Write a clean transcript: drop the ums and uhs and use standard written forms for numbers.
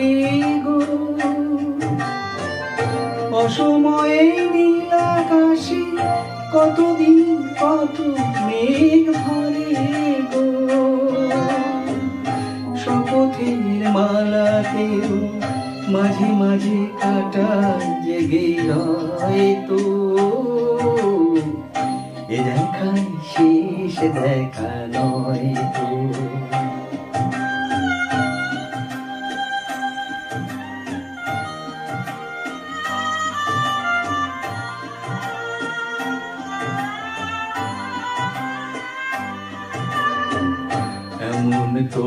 ভরে গো, অসময়ে নীল আকাশে কতদিন কত মেঘ ভরে গো। শপথের মালাতেও মাঝে মাঝে কাটা জেগে হয়তো, এ দেখাই শেষ দেখা নয় তো। এমন তো